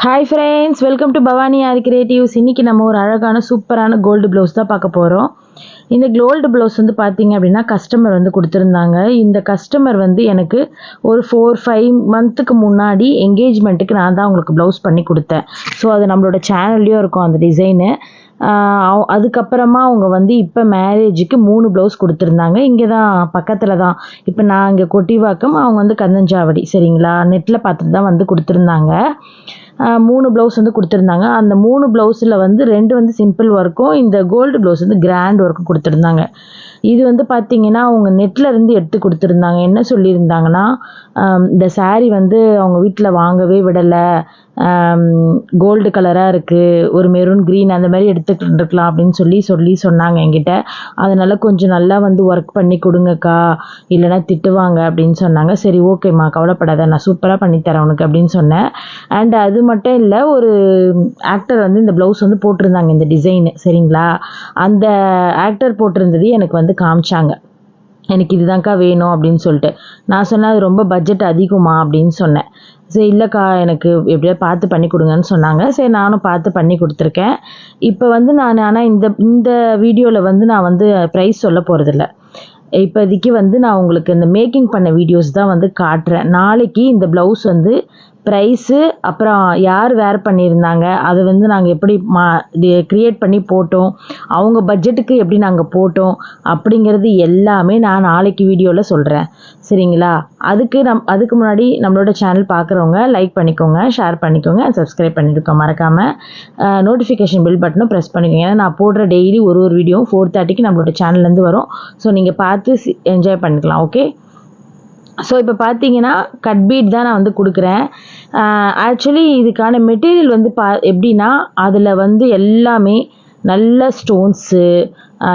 Hi friends, welcome to Bhavani aari creatives. இன்றைக்கி நம்ம ஒரு அழகான சூப்பரான கோல்டு ப்ளவுஸ் தான் பார்க்க போகிறோம். இந்த கோல்டு ப்ளவுஸ் வந்து பார்த்தீங்க அப்படின்னா கஸ்டமர் வந்து கொடுத்துருந்தாங்க. இந்த கஸ்டமர் வந்து எனக்கு ஒரு 4-5 மந்த்துக்கு முன்னாடி என்கேஜ்மெண்ட்டுக்கு நான் தான் உங்களுக்கு ப்ளவுஸ் பண்ணி கொடுத்தேன். ஸோ அது நம்மளோட சேனல்லையும் இருக்கும் அந்த டிசைனு. அதுக்கப்புறமா அவங்க வந்து இப்போ மேரேஜுக்கு 3 ப்ளவுஸ் கொடுத்துருந்தாங்க. இங்கே தான் பக்கத்தில் தான். இப்போ நான் இங்கே கொட்டிவாக்கம், அவங்க வந்து கந்தஞ்சாவடி. சரிங்களா, நெட்டில் பார்த்துட்டு தான் வந்து கொடுத்துருந்தாங்க. 3 ப்ளவுஸ் வந்து கொடுத்துருந்தாங்க. அந்த 3 ப்ளவுஸில் வந்து 2 வந்து சிம்பிள் ஒர்க்கும், இந்த கோல்டு ப்ளவுஸ் வந்து கிராண்ட் ஒர்க்கும் கொடுத்துருந்தாங்க. இது வந்து பார்த்திங்கன்னா அவங்க நெட்டில் இருந்து எடுத்து கொடுத்துருந்தாங்க. என்ன சொல்லியிருந்தாங்கன்னா, இந்த சாரீ வந்து அவங்க வீட்டில் வாங்கவே விடலை, கோல்டு கலராக இருக்குது, ஒரு மெரூன் க்ரீன் அந்த மாதிரி எடுத்துக்கிட்டு இருக்கலாம் அப்படின்னு சொல்லி சொன்னாங்க என்கிட்ட. அதனால் கொஞ்சம் நல்லா வந்து ஒர்க் பண்ணி கொடுங்கக்கா, இல்லைனா திட்டுவாங்க அப்படின்னு சொன்னாங்க. சரி ஓகேம்மா, கவலைப்படாத, நான் சூப்பராக பண்ணித்தரேன் உனக்கு அப்படின்னு சொன்னேன். அண்ட் அது மட்டும் இல்லை, ஒரு ஆக்டர் வந்து இந்த ப்ளவுஸ் வந்து போட்டிருந்தாங்க இந்த டிசைனு. சரிங்களா, அந்த ஆக்டர் போட்டிருந்தது எனக்கு வந்து காமிச்சாங்க. எனக்கு இதுதான்க்கா வேணும் அப்படின்னு சொல்லிட்டு நான் சொன்னேன், அது ரொம்ப பட்ஜெட் அதிகமா அப்படின்னு சொன்னேன். சரி இல்லைக்கா, எனக்கு எப்படியா பார்த்து பண்ணி கொடுங்கன்னு சொன்னாங்க. சரி நானும் பார்த்து பண்ணி கொடுத்துருக்கேன். இப்போ வந்து ஆனால் இந்த வீடியோவில் வந்து நான் வந்து ப்ரைஸ் சொல்ல போகிறதில்ல. இப்போதைக்கு வந்து நான் உங்களுக்கு இந்த மேக்கிங் பண்ண வீடியோஸ் தான் வந்து காட்டுறேன். நாளைக்கு இந்த ப்ளவுஸ் வந்து ப்ரைஸு, அப்புறம் யார் வேர் பண்ணியிருந்தாங்க, அதை வந்து நாங்கள் எப்படி க்ரியேட் பண்ணி போட்டோம், அவங்க பட்ஜெட்டுக்கு எப்படி நாங்கள் போட்டோம் அப்படிங்கிறது எல்லாமே நான் நாளைக்கு வீடியோவில் சொல்கிறேன். சரிங்களா, அதுக்கு முன்னாடி நம்மளோட சேனல் பார்க்குறவங்க லைக் பண்ணிக்கோங்க, ஷேர் பண்ணிக்கோங்க, சப்ஸ்கிரைப் பண்ணியிருக்கோம். மறக்காமல் நோட்டிஃபிகேஷன் பில் பட்டனும் ப்ரெஸ் பண்ணிக்கோங்க. ஏன்னா நான் போடுற டெய்லி ஒரு வீடியோவும் 4:30க்கு நம்மளோட சேனல்லேருந்து வரும். ஸோ நீங்கள் பார்த்து என்ஜாய் பண்ணிக்கலாம். ஓகே, ஸோ இப்போ பார்த்தீங்கன்னா கட் பீட் தான் நான் வந்து கொடுக்குறேன். ஆக்சுவலி இதுக்கான மெட்டீரியல் வந்து எப்படின்னா, அதில் வந்து எல்லாமே நல்ல stones,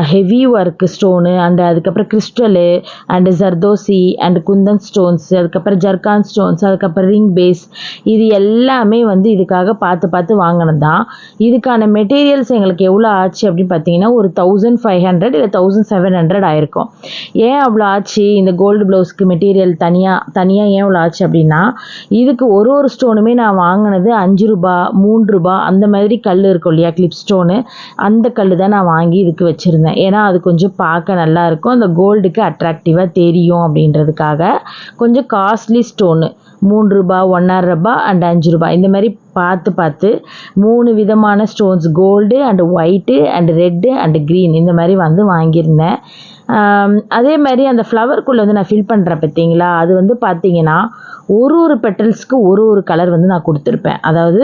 heavy work stone, and அதுக்கப்புறம் crystal, and zardozi, and kundan stones, அதுக்கப்புறம் ஜர்கான் ஸ்டோன்ஸ், அதுக்கப்புறம் ரிங் பேஸ், இது எல்லாமே வந்து இதுக்காக பார்த்து வாங்கினது தான். இதுக்கான மெட்டீரியல்ஸ் எங்களுக்கு எவ்வளோ ஆச்சு அப்படின்னு பார்த்தீங்கன்னா, ஒரு 1500 இல்லை 1700 ஆயிருக்கும். ஏன் அவ்வளோ ஆச்சு? இந்த கோல்டு ப்ளவுஸ்க்கு மெட்டீரியல் தனியாக ஏன் அவ்வளோ ஆச்சு அப்படின்னா, இதுக்கு ஒரு ஸ்டோனுமே நான் வாங்கினது 5 ரூபா 3 ரூபா அந்த மாதிரி கல் இருக்கும் இல்லையா, கிளிப் ஸ்டோனு, அந்த கல் தான் நான் வாங்கி இதுக்கு வச்சுருந்தேன். ஏன்னா அது கொஞ்சம் பார்க்க நல்லாயிருக்கும், அந்த கோல்டுக்கு அட்ராக்டிவாக தெரியும் அப்படின்றதுக்காக. கொஞ்சம் காஸ்ட்லி ஸ்டோனு, 3 ரூபா 1.5 ரூபா அண்ட் 5 ரூபா இந்த மாதிரி பார்த்து 3 விதமான stones, gold and white and red and green இந்த மாதிரி வந்து வாங்கியிருந்தேன். அதே மாதிரி அந்த ஃப்ளவருக்குள்ளே வந்து நான் ஃபில் பண்ணுறேன் பார்த்தீங்களா, அது வந்து பார்த்தீங்கன்னா ஒரு பெட்டல்ஸ்க்கு ஒரு கலர் வந்து நான் கொடுத்துருப்பேன். அதாவது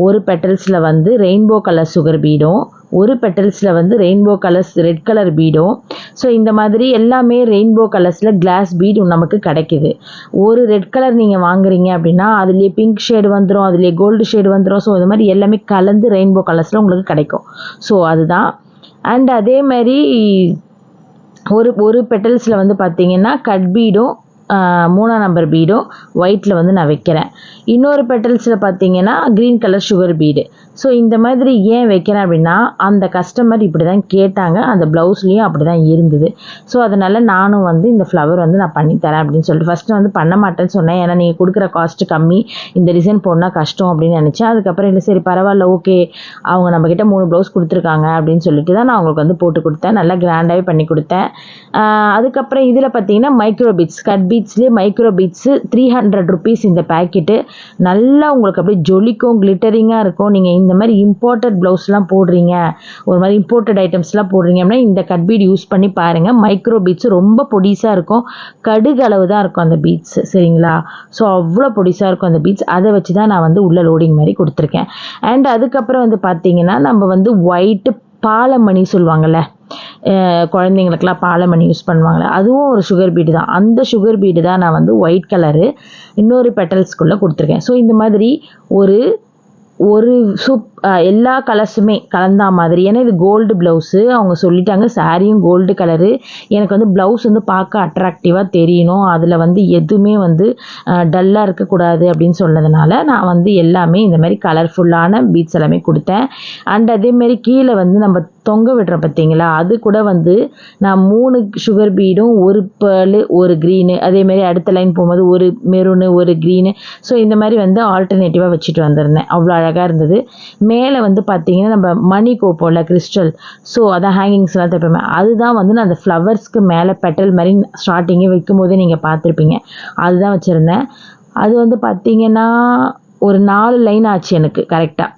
ஒரு பெட்டல்ஸில் வந்து ரெயின்போ கலர் சுகர் பீடும், ஒரு பெட்டல்ஸில் வந்து ரெயின்போ கலர்ஸ் ரெட் கலர் பீடும். ஸோ இந்த மாதிரி எல்லாமே ரெயின்போ கலர்ஸில் கிளாஸ் பீடும் நமக்கு கிடைக்கிது. ஒரு ரெட் கலர் நீங்கள் வாங்குறீங்க அப்படின்னா அதுலேயே பிங்க் ஷேடு வந்துடும், அதுலேயே கோல்டு ஷேடு வந்துடும். ஸோ இந்த மாதிரி எல்லாமே கலந்து ரெயின்போ கலர்ஸில் உங்களுக்கு கிடைக்கும். ஸோ அதுதான். அண்ட் அதே மாதிரி ஒரு பெட்டல்ஸில் வந்து பார்த்தீங்கன்னா கட் பீடும் 3ஆம் நம்பர் பீடும் ஒயிட்டில் வந்து நான் வைக்கிறேன். இன்னொரு பெட்டல்ஸில் பார்த்தீங்கன்னா green colour sugar bead. So இந்த மாதிரி ஏன் வைக்கிறேன் அப்படின்னா, அந்த கஸ்டமர் இப்படி தான் கேட்டாங்க, அந்த ப்ளவுஸ்லேயும் அப்படி தான் இருந்தது. ஸோ அதனால் நானும் வந்து இந்த ஃப்ளவர் வந்து நான் பண்ணித்தரேன் அப்படின்னு சொல்லிட்டு ஃபஸ்ட்டு வந்து பண்ண மாட்டேன்னு சொன்னேன். ஏன்னா நீங்கள் கொடுக்குற காஸ்ட்டு கம்மி, இந்த டிசைன் போடணும் கஷ்டம் அப்படின்னு நினச்சேன். அதுக்கப்புறம் இல்லை சரி பரவாயில்ல ஓகே, அவங்க நம்மக்கிட்ட 3 ப்ளவுஸ் கொடுத்துருக்காங்க அப்படின்னு சொல்லிட்டு தான் நான் அவங்களுக்கு வந்து போட்டு கொடுத்தேன். நல்லா கிராண்டாகவே பண்ணி கொடுத்தேன். அதுக்கப்புறம் இதில் பார்த்தீங்கன்னா மைக்ரோ பீட்ஸ், கட் பீட்ஸ்லேயே மைக்ரோ பீட்ஸு 300 ருபீஸ் இந்த பேக்கெட்டு. நல்லா உங்களுக்கு அப்படியே ஜொலிக்கும், கிளிட்டரிங்காக இருக்கும். நீங்கள் இந்த மாதிரி இம்போர்ட்டட் ப்ளவுஸ்லாம் போடுறீங்க, ஒரு மாதிரி இம்போர்ட்டட் ஐட்டம்ஸ்லாம் போடுறீங்க அப்படின்னா இந்த கட் பீட் யூஸ் பண்ணி பாருங்கள். மைக்ரோ பீட்ஸு ரொம்ப பொடிசாக இருக்கும், கடுகு அளவு தான் இருக்கும் அந்த பீட்ஸு. சரிங்களா, ஸோ அவ்வளோ பொடிசாக இருக்கும் அந்த பீட்ஸ். அதை வச்சு தான் நான் வந்து உள்ள லோடிங் மாதிரி கொடுத்துருக்கேன். அண்ட் அதுக்கப்புறம் வந்து பார்த்தீங்கன்னா நம்ம வந்து ஒயிட்டு பாலமணி சொல்லுவாங்கள்ல, குழந்தைங்களுக்கெல்லாம் பாலமணி யூஸ் பண்ணுவாங்களே, அதுவும் ஒரு சுகர் பீடு தான். அந்த சுகர் பீடு தான் நான் வந்து ஒயிட் கலரு இன்னொரு பெட்டல்ஸ்குள்ளே கொடுத்துருக்கேன். ஸோ இந்த மாதிரி ஒரு எல்லா கலர்ஸுமே கலந்தா மாதிரி. ஏன்னா இது கோல்டு ப்ளவுஸு, அவங்க சொல்லிட்டாங்க சாரியும் கோல்டு கலரு, எனக்கு வந்து ப்ளவுஸ் வந்து பார்க்க அட்ராக்டிவாக தெரியணும், அதில் வந்து எதுவுமே வந்து டல்லாக இருக்கக்கூடாது அப்படின்னு சொன்னதுனால நான் வந்து எல்லாமே இந்த மாதிரி கலர்ஃபுல்லான பீட்ஸ் எல்லாமே கொடுத்தேன். அண்ட் அதேமாரி கீழே வந்து நம்ம தொங்க விடுறோம் பார்த்தீங்களா, அது கூட வந்து நான் 3 சுகர் பீடும், ஒரு பேர்லு, ஒரு க்ரீனு, அதேமாரி அடுத்த லைன் போகும்போது ஒரு மெரூனு, ஒரு க்ரீனு. ஸோ இந்த மாதிரி வந்து ஆல்டர்னேட்டிவாக வச்சுட்டு வந்திருந்தேன். அவ்வளோ அழகாக இருந்தது. மேலே வந்து பார்த்தீங்கன்னா நம்ம மணி கோப்போம்ல கிறிஸ்டல், ஸோ அதான் ஹேங்கிங்ஸ்லாம் தைப்போமே, அதுதான் வந்து நான் அந்த ஃப்ளவர்ஸ்க்கு மேலே பெட்டல் மாதிரி ஸ்டார்டிங்கே வைக்கும் போதே நீங்கள் பார்த்துருப்பீங்க, அதுதான் வச்சுருந்தேன். அது வந்து பார்த்தீங்கன்னா ஒரு 4 லைன் ஆச்சு எனக்கு கரெக்டாக.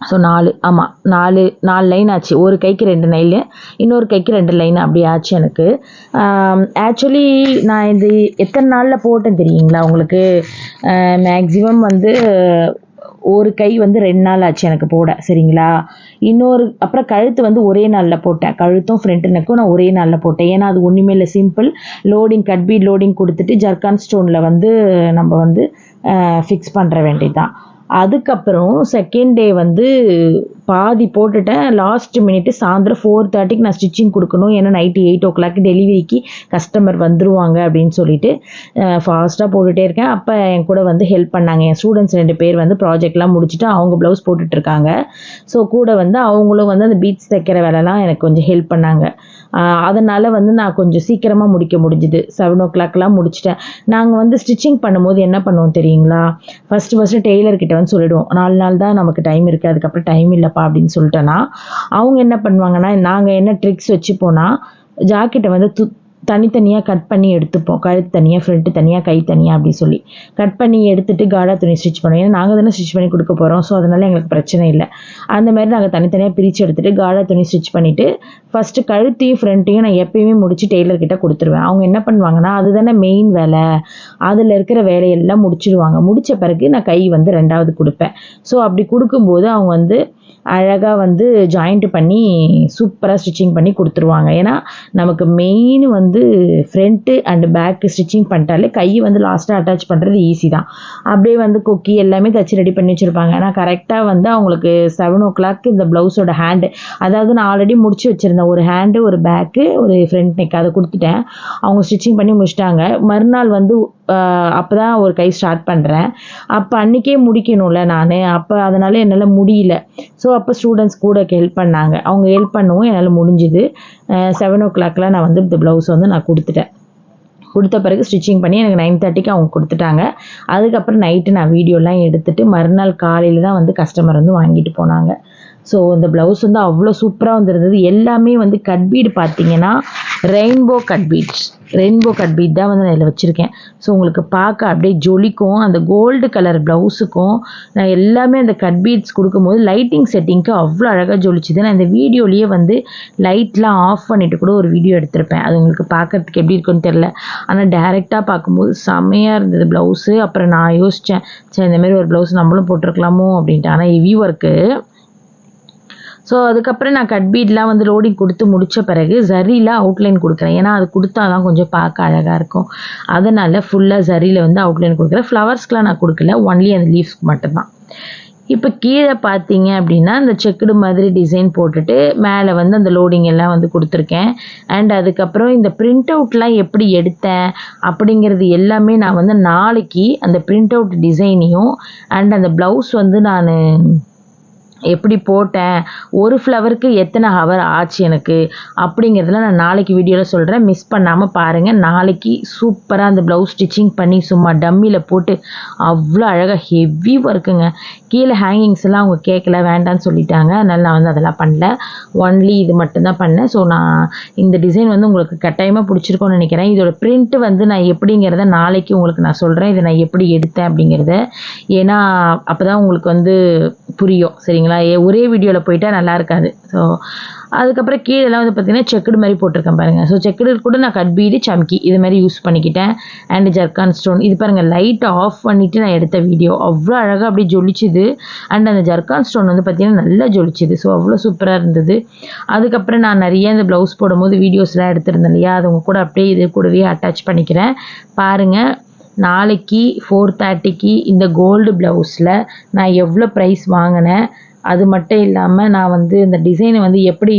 ஸோ 4 லைன் ஆச்சு. ஒரு கைக்கு 2 நெயில், இன்னொரு கைக்கு 2 லைன் அப்படி ஆச்சு எனக்கு. ஆக்சுவலி நான் இது எத்தனை நாளில் போட்டேன் தெரியுங்களா உங்களுக்கு? மேக்ஸிமம் வந்து ஒரு கை வந்து 2 நாள் ஆச்சு எனக்கு போட, சரிங்களா? அப்புறம் கழுத்து வந்து ஒரே நாளில் போட்டேன். கழுத்தும் ஃப்ரண்ட் நெக்கும் நான் ஒரே நாளில் போட்டேன். ஏன்னா அது ஒன்றுமே இல்லை, simple loading, cut beat loading கொடுத்துட்டு ஜர்கான் ஸ்டோனில் வந்து நம்ம வந்து ஃபிக்ஸ் பண்ணுற வேண்டியதுதான். அதுக்கப்புறம் செகண்ட் டே வந்து பாதி போட்டுட்டேன். லாஸ்ட் மினிட் சாயந்தரம் 4:30க்கு நான் ஸ்டிச்சிங் கொடுக்கணும், ஏன்னா நைட்டு 8 o'clock டெலிவரிக்கு கஸ்டமர் வந்துருவாங்க அப்படின்னு சொல்லிட்டு ஃபாஸ்ட்டாக போட்டுகிட்டே இருக்கேன். அப்போ என் கூட வந்து ஹெல்ப் பண்ணாங்க என் ஸ்டூடெண்ட்ஸ் 2 பேர் வந்து ப்ராஜெக்ட்லாம் முடிச்சுட்டு அவங்க ப்ளவுஸ் போட்டுட்ருக்காங்க. ஸோ கூட வந்து அவங்களும் வந்து அந்த பீட்ஸ் தைக்கிற வேலைலாம் எனக்கு கொஞ்சம் ஹெல்ப் பண்ணாங்க. அதனால் வந்து நான் கொஞ்சம் சீக்கிரமாக முடிக்க முடிஞ்சுது. 7 o'clockலாம் முடிச்சிட்டேன். நாங்கள் வந்து ஸ்டிச்சிங் பண்ணும்போது என்ன பண்ணுவோம் தெரியுங்களா? ஃபஸ்ட்டு டெய்லர்கிட்ட வந்து சொல்லிவிடுவோம், 4 நாள் தான் நமக்கு டைம் இருக்குது, அதுக்கப்புறம் டைம் இல்லைப்பா அப்படின்னு சொல்லிட்டேன்னா, அவங்க என்ன பண்ணுவாங்கன்னா, நாங்கள் என்ன ட்ரிக்ஸ் வச்சுப்போனா, ஜாக்கெட்டை வந்து தனித்தனியாக கட் பண்ணி எடுத்துப்போம். கழுத்து தனியாக, ஃப்ரண்ட்டு தனியாக, கை தனியாக அப்படி சொல்லி கட் பண்ணி எடுத்துகிட்டு காடா துணி ஸ்டிச் பண்ணுவோம். ஏன்னா நாங்கள் தானே ஸ்டிச் பண்ணி கொடுக்க போகிறோம், ஸோ அதனால் எங்களுக்கு பிரச்சனை இல்லை. அந்த மாதிரி நாங்கள் தனித்தனியாக பிரித்து எடுத்துகிட்டு காடா துணி ஸ்டிச் பண்ணிவிட்டு ஃபஸ்ட்டு கழுத்தையும் ஃப்ரண்ட்டையும் நான் எப்பயுமே முடிச்சு டெய்லர்கிட்ட கொடுத்துருவேன். அவங்க என்ன பண்ணுவாங்கன்னா, அதுதானே மெயின் வேலை, அதில் இருக்கிற வேலையெல்லாம் முடிச்சிடுவாங்க. முடித்த பிறகு நான் கை வந்து 2வது கொடுப்பேன். ஸோ அப்படி கொடுக்கும்போது அவங்க வந்து அழகாக வந்து ஜாயிண்ட் பண்ணி சூப்பராக ஸ்டிச்சிங் பண்ணி கொடுத்துருவாங்க. ஏன்னா நமக்கு மெயின் வந்து ஃப்ரண்ட்டு அண்டு பேக்கு ஸ்டிச்சிங் பண்ணிட்டாலே கையை வந்து லாஸ்ட்டாக அட்டாச் பண்ணுறது ஈஸி தான். அப்படியே வந்து கொக்கி எல்லாமே தச்சு ரெடி பண்ணி வச்சுருப்பாங்க. ஆனால் கரெக்டாக வந்து அவங்களுக்கு 7 o'clock இந்த ப்ளவுஸோட ஹேண்டு, அதாவது நான் ஆல்ரெடி முடிச்சு வச்சுருந்தேன், ஒரு ஹேண்டு, ஒரு பேக்கு, ஒரு ஃப்ரண்ட் நெக், அதை கொடுத்துட்டேன். அவங்க ஸ்டிச்சிங் பண்ணி முடிச்சிட்டாங்க. மறுநாள் வந்து அப்போ தான் ஒரு கை ஸ்டார்ட் பண்ணுறேன். அப்போ அன்றைக்கே முடிக்கணும்ல நான், அப்போ அதனால் என்னால் முடியல. ஸோ அப்போ ஸ்டூடெண்ட்ஸ் கூட ஹெல்ப் பண்ணாங்க. அவங்க ஹெல்ப் பண்ணவும் என்னால் முடிஞ்சுது. 7 o'clockலாம் நான் வந்து இந்த ப்ளவுஸ் வந்து நான் கொடுத்துட்டேன். கொடுத்த பிறகு ஸ்டிச்சிங் பண்ணி எனக்கு 9:30க்கு அவங்க கொடுத்துட்டாங்க. அதுக்கப்புறம் நைட்டு நான் வீடியோலாம் எடுத்துகிட்டு மறுநாள் காலையில் தான் வந்து கஸ்டமர் வந்து வாங்கிட்டு போனாங்க. ஸோ இந்த ப்ளவுஸ் வந்து அவ்வளோ சூப்பராக வந்துருந்தது. எல்லாமே வந்து கட் பீடு பார்த்தீங்கன்னா ரெயின்போ கட் பீட் தான் வந்து நான் இதில் வச்சுருக்கேன். ஸோ உங்களுக்கு பார்க்க அப்படியே ஜொலிக்கும். அந்த கோல்டு கலர் ப்ளவுஸுக்கும் நான் எல்லாமே அந்த கட் பீட்ஸ் கொடுக்கும்போது லைட்டிங் செட்டிங்க்கு அவ்வளோ அழகாக ஜொலிச்சுது. நான் இந்த வீடியோலேயே வந்து லைட்லாம் ஆஃப் பண்ணிவிட்டு கூட ஒரு வீடியோ எடுத்திருப்பேன். அது உங்களுக்கு பார்க்குறதுக்கு எப்படி இருக்குன்னு தெரில, ஆனால் டேரெக்டாக பார்க்கும்போது செம்மையாக இருந்தது ப்ளவுஸு. அப்புறம் நான் யோசித்தேன், சரி இந்தமாரி ஒரு ப்ளவுஸ் நம்மளும் போட்டிருக்கலாமோ அப்படின்ட்டு. ஆனால் ஹெவி ஒர்க்கு. ஸோ அதுக்கப்புறம் நான் கட் பீட்லாம் வந்து லோடிங் கொடுத்து முடித்த பிறகு ஜரியில் அவுட்லைன் கொடுக்குறேன். ஏன்னா அது கொடுத்தா தான் கொஞ்சம் பார்க்க அழகாக இருக்கும். அதனால் ஃபுல்லாக ஜரியில் வந்து அவுட்லைன் கொடுக்குறேன். ஃப்ளவர்ஸ்க்கெலாம் நான் கொடுக்கல, ஒன்லி அந்த லீவ்ஸ்க்கு மட்டும்தான். இப்போ கீழே பார்த்தீங்க அப்படின்னா இந்த செக்குடு மாதிரி டிசைன் போட்டுட்டு மேலே வந்து அந்த லோடிங் எல்லாம் வந்து கொடுத்துருக்கேன். அண்ட் அதுக்கப்புறம் இந்த பிரிண்ட் அவுட்லாம் எப்படி எடுத்தேன் அப்படிங்கிறது எல்லாமே நான் வந்து நாளைக்கு அந்த பிரிண்ட் அவுட் டிசைனையும் அண்ட் அந்த ப்ளவுஸ் வந்து நான் எப்படி போட்டேன், ஒரு ஃப்ளவருக்கு எத்தனை ஹவர் ஆச்சு எனக்கு அப்படிங்கிறதுல நான் நாளைக்கு வீடியோவில் சொல்கிறேன். மிஸ் பண்ணாமல் பாருங்கள். நாளைக்கு சூப்பராக அந்த ப்ளவுஸ் ஸ்டிச்சிங் பண்ணி சும்மா டம்மியில் போட்டு அவ்வளோ அழகாக ஹெவி ஒர்க்குங்க. கீழே ஹேங்கிங்ஸ் எல்லாம் அவங்க கேட்கல, வேண்டான்னு சொல்லிட்டாங்க. அதனால் நான் வந்து அதெல்லாம் பண்ணல, ஒன்லி இது மட்டும்தான் பண்ணேன். ஸோ நான் இந்த டிசைன் வந்து உங்களுக்கு கட்டாயமாக பிடிச்சிருக்கோன்னு நினைக்கிறேன். இதோட பிரிண்ட்டு வந்து நான் எப்படிங்கிறத நாளைக்கு உங்களுக்கு நான் சொல்கிறேன், இதை நான் எப்படி எடுத்தேன் அப்படிங்கிறத. ஏன்னா அப்போ தான் உங்களுக்கு வந்து புரியும், சரிங்களா? ஒரே வீடியோவில் போயிட்டால் நல்லா இருக்காது. ஸோ அதுக்கப்புறம் கீழெல்லாம் வந்து பார்த்திங்கன்னா செக்குடு மாதிரி போட்டிருக்கேன் பாருங்கள். ஸோ செக்குடு கூட நான் கட் பீடு, சம்கி இது மாதிரி யூஸ் பண்ணிக்கிட்டேன். அண்ட் ஜர்கான் ஸ்டோன் இது பாருங்கள், லைட்டை ஆஃப் பண்ணிவிட்டு நான் எடுத்த வீடியோ அவ்வளோ அழகாக அப்படியே ஜொலிச்சுது. அண்ட் அந்த ஜர்கான் ஸ்டோன் வந்து பார்த்திங்கன்னா நல்லா ஜொலிச்சுது. ஸோ அவ்வளோ சூப்பராக இருந்தது. அதுக்கப்புறம் நான் நிறைய இந்த ப்ளவுஸ் போடும்போது வீடியோஸ்லாம் எடுத்திருந்தேன் இல்லையா, அது உங்கள் கூட அப்படியே இது கூடவே அட்டாச் பண்ணிக்கிறேன் பாருங்கள். நாளைக்கு 4:30க்கு இந்த கோல்டு ப்ளவுஸில் நான் எவ்வளோ ப்ரைஸ் வாங்கினேன், அது மட்டும் இல்லாமல் நான் வந்து இந்த டிசைனை வந்து எப்படி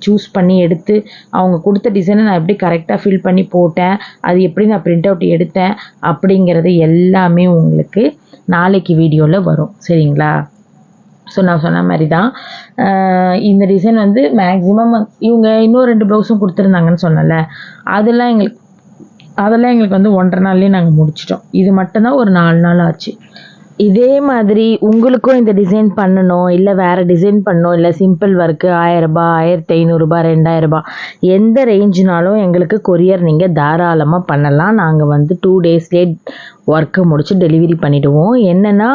சூஸ் பண்ணி எடுத்து அவங்க கொடுத்த டிசைனை நான் எப்படி கரெக்டாக ஃபில் பண்ணி போட்டேன், அது எப்படி நான் பிரிண்ட் அவுட் எடுத்தேன் அப்படிங்கிறது எல்லாமே உங்களுக்கு நாளைக்கு வீடியோவில் வரும், சரிங்களா? ஸோ நான் சொன்ன மாதிரி தான் இந்த டிசைன் வந்து மேக்ஸிமம் இவங்க இன்னும் 2 ப்ளவுஸும் கொடுத்துருந்தாங்கன்னு சொன்னல, அதெல்லாம் எங்களுக்கு வந்து 1.5 நாள்லேயே நாங்கள் முடிச்சிட்டோம். இது மட்டும்தான் ஒரு 4 நாள் ஆச்சு. இதே மாதிரி உங்களுக்கும் இந்த டிசைன் பண்ணணும், இல்லை வேறு டிசைன் பண்ணணும், இல்லை சிம்பிள் ஒர்க்கு ரூ. 1000, ரூ. 1500, ரூ. 2000 எந்த ரேஞ்சுனாலும் எங்களுக்கு கொரியர் நீங்கள் தாராளமாக பண்ணலாம். நாங்கள் வந்து 2 டேஸ்லேயே ஒர்க்கை முடித்து டெலிவரி பண்ணிவிடுவோம். என்னென்னா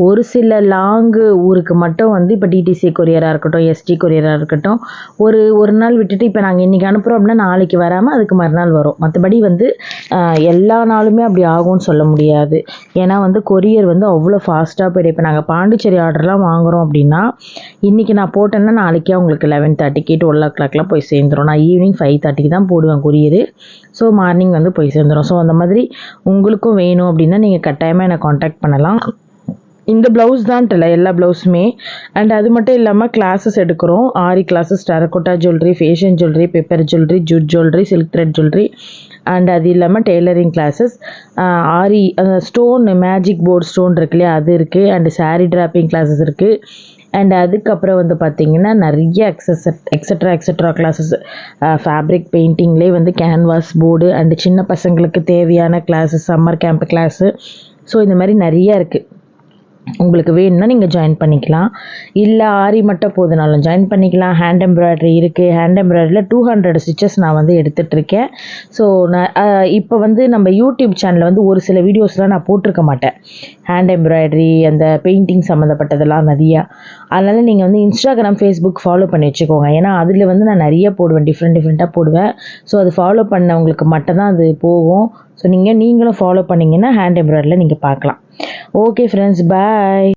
ஒரு சில லாங்கு ஊருக்கு மட்டும் வந்து இப்போ டிடிசி கொரியராக இருக்கட்டும், எஸ்டி கொரியராக இருக்கட்டும், ஒரு நாள் விட்டுட்டு இப்போ நாங்கள் இன்றைக்கி அனுப்புகிறோம் அப்படின்னா நாளைக்கு வராமல் அதுக்கு மறுநாள் வரும். மற்றபடி வந்து எல்லா நாளுமே அப்படி ஆகும்னு சொல்ல முடியாது. ஏன்னா வந்து கொரியர் வந்து அவ்வளோ ஃபாஸ்ட்டாக போய்டும். இப்போ நாங்கள் பாண்டிச்சேரி ஆர்டர்லாம் வாங்குகிறோம் அப்படின்னா இன்றைக்கி நான் போட்டேன்னா நாளைக்கே அவங்களுக்கு 11:30க்கு 12 போய் சேர்ந்துடும். நான் ஈவினிங் 5:30க்கு தான் போடுவேன் கொரியரு. ஸோ மார்னிங் வந்து போய் சேர்ந்துடும். ஸோ அந்த மாதிரி உங்களுக்கும் வேணும் அப்படின்னா நீங்கள் கட்டாயமாக என்னை காண்டாக்ட் பண்ணலாம். இந்த ப்ளவுஸ் தான்ட்டு இல்லை, எல்லா ப்ளவுஸுமே. அண்ட் அது மட்டும் இல்லாமல் கிளாஸஸ் எடுக்கிறோம். Aari classes, terracotta jewellery, fashion jewellery, paper jewellery, jute jewellery, silk thread jewellery, and அது இல்லாமல் tailoring classes, aari stone, magic board stone இருக்கு இல்லையா, அது இருக்குது. அண்டு சாரீ ட்ராப்பிங் கிளாஸஸ் இருக்குது. அண்ட் அதுக்கப்புறம் வந்து பார்த்திங்கன்னா நிறைய எக்ஸட்ரா கிளாஸஸ், ஃபேப்ரிக் பெயிண்டிங்லேயே வந்து கேன்வாஸ் போர்டு, அண்டு சின்ன பசங்களுக்கு தேவையான classes, summer camp class. So இந்த மாதிரி நிறையா இருக்குது. உங்களுக்கு வேணும்னா நீங்கள் ஜாயின் பண்ணிக்கலாம். இல்லை ஆரி மட்டும் போதுனாலும் ஜாயின் பண்ணிக்கலாம். ஹேண்ட் எம்ப்ராய்டரி இருக்குது. ஹேண்ட் எம்ப்ராய்டரியில் 200 ஸ்டிச்சஸ் நான் வந்து எடுத்துகிட்ருக்கேன். ஸோ நான் இப்போ வந்து நம்ம யூடியூப் சேனலில் வந்து ஒரு சில வீடியோஸ்லாம் நான் போட்டிருக்க மாட்டேன். ஹேண்ட் எம்ப்ராய்டரி, அந்த பெயிண்டிங் சம்மந்தப்பட்டதெல்லாம் நிறையா. அதனால் நீங்கள் வந்து இன்ஸ்டாகிராம், ஃபேஸ்புக் ஃபாலோ பண்ணி வச்சுக்கோங்க. ஏன்னா அதில் வந்து நான் நிறைய போடுவேன், டிஃப்ரெண்ட்டாக போடுவேன். ஸோ அது ஃபாலோ பண்ணவங்களுக்கு மட்டும்தான் அது போகும். ஸோ நீங்களும் ஃபாலோ பண்ணிங்கன்னா ஹேண்ட் எம்ப்ராய்டரியில் நீங்கள் பார்க்கலாம். ஓகே ஃப்ரெண்ட்ஸ், பாய்.